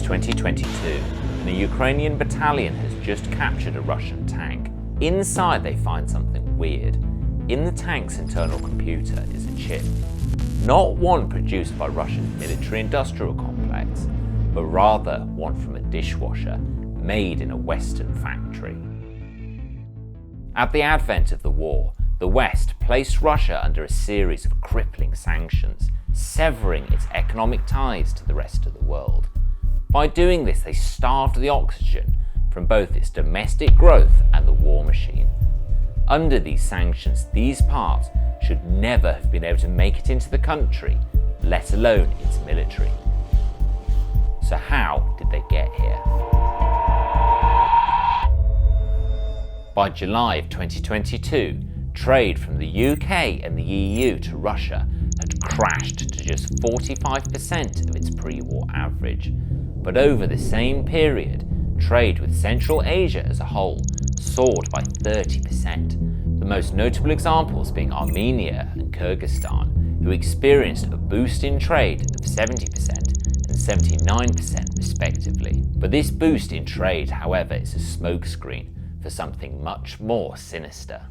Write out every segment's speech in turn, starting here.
2022, and a Ukrainian battalion has just captured a Russian tank. Inside they find something weird. In the tank's internal computer is a chip. Not one produced by Russia's military-industrial complex, but rather one from a dishwasher made in a Western factory. At the advent of the war, the West placed Russia under a series of crippling sanctions, severing its economic ties to the rest of the world. By doing this, they starved the oxygen from both its domestic growth and the war machine. Under these sanctions, these parts should never have been able to make it into the country, let alone its military. So how did they get here? By July of 2022, trade from the UK and the EU to Russia had crashed to just 45% of its pre-war average. But over the same period, trade with Central Asia as a whole soared by 30%. The most notable examples being Armenia and Kyrgyzstan, who experienced a boost in trade of 70% and 79% respectively. But this boost in trade, however, is a smokescreen for something much more sinister.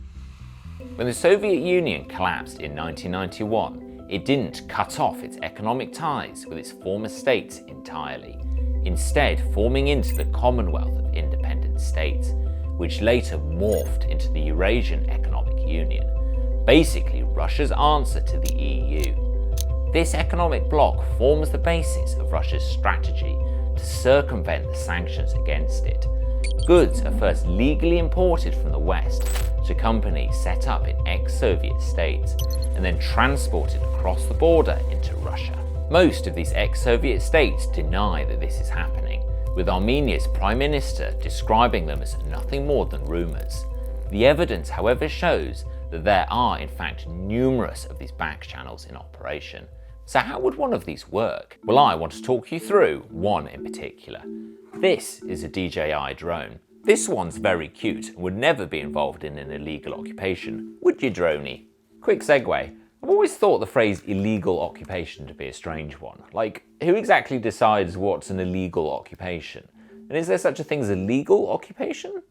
When the Soviet Union collapsed in 1991, it didn't cut off its economic ties with its former states entirely, instead forming into the Commonwealth of Independent States, which later morphed into the Eurasian Economic Union, basically Russia's answer to the EU. This economic bloc forms the basis of Russia's strategy to circumvent the sanctions against it. Goods are first legally imported from the West to companies set up in ex-Soviet states and then transported across the border into Russia. Most of these ex-Soviet states deny that this is happening, with Armenia's Prime Minister describing them as nothing more than rumours. The evidence, however, shows that there are in fact numerous of these back channels in operation. So how would one of these work? Well, I want to talk you through one in particular. This is a DJI drone. This one's very cute and would never be involved in an illegal occupation, would you, droney? Quick segue. I've always thought the phrase illegal occupation to be a strange one. Like, who exactly decides what's an illegal occupation? And is there such a thing as a legal occupation?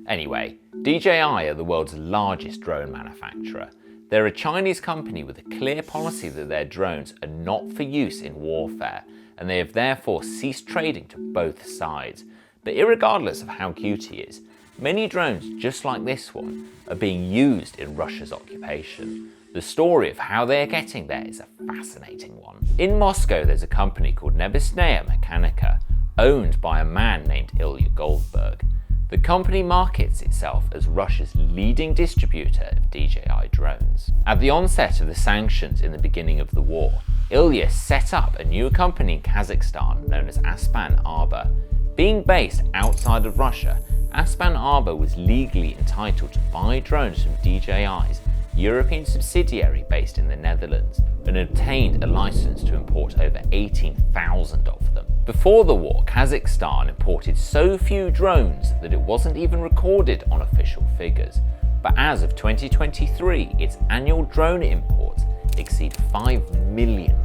Anyway, DJI are the world's largest drone manufacturer. They're a Chinese company with a clear policy that their drones are not for use in warfare, and they have therefore ceased trading to both sides. But irregardless of how cute he is, many drones just like this one are being used in Russia's occupation. The story of how they are getting there is a fascinating one. In Moscow, there's a company called Nebesnaya Mechanika, owned by a man named Ilya Goldberg. The company markets itself as Russia's leading distributor of DJI drones. At the onset of the sanctions in the beginning of the war, Ilya set up a new company in Kazakhstan known as Aspan Arba. Being based outside of Russia, Aspan Arba was legally entitled to buy drones from DJI's European subsidiary based in the Netherlands and obtained a license to import over 18,000 of them. Before the war, Kazakhstan imported so few drones that it wasn't even recorded on official figures. But as of 2023, its annual drone imports exceed $5 million.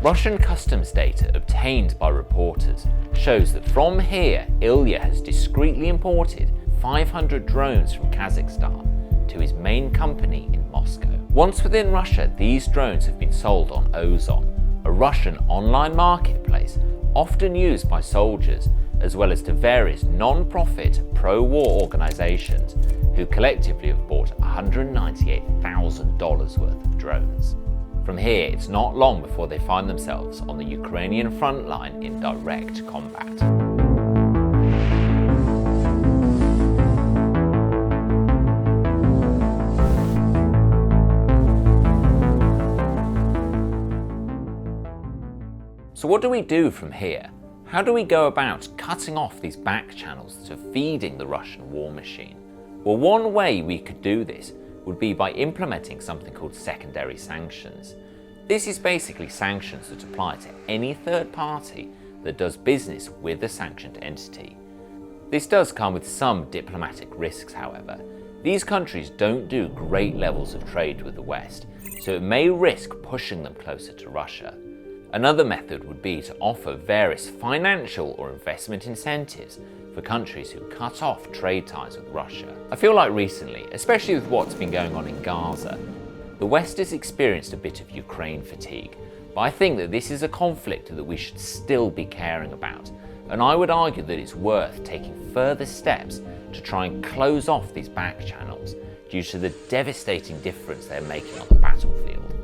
Russian customs data obtained by reporters shows that from here, Ilya has discreetly imported 500 drones from Kazakhstan to his main company in Moscow. Once within Russia, these drones have been sold on Ozon, a Russian online marketplace often used by soldiers, as well as to various non-profit pro-war organisations who collectively have bought $198,000 worth of drones. From here, it's not long before they find themselves on the Ukrainian front line in direct combat. So what do we do from here? How do we go about cutting off these back channels that are feeding the Russian war machine? Well, one way we could do this would be by implementing something called secondary sanctions. This is basically sanctions that apply to any third party that does business with a sanctioned entity. This does come with some diplomatic risks, however. These countries don't do great levels of trade with the West, so it may risk pushing them closer to Russia. Another method would be to offer various financial or investment incentives for countries who cut off trade ties with Russia. I feel like recently, especially with what's been going on in Gaza, the West has experienced a bit of Ukraine fatigue, but I think that this is a conflict that we should still be caring about, and I would argue that it's worth taking further steps to try and close off these back channels due to the devastating difference they're making on the battlefield.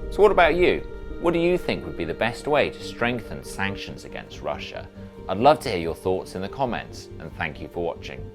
So what about you? What do you think would be the best way to strengthen sanctions against Russia? I'd love to hear your thoughts in the comments, and thank you for watching.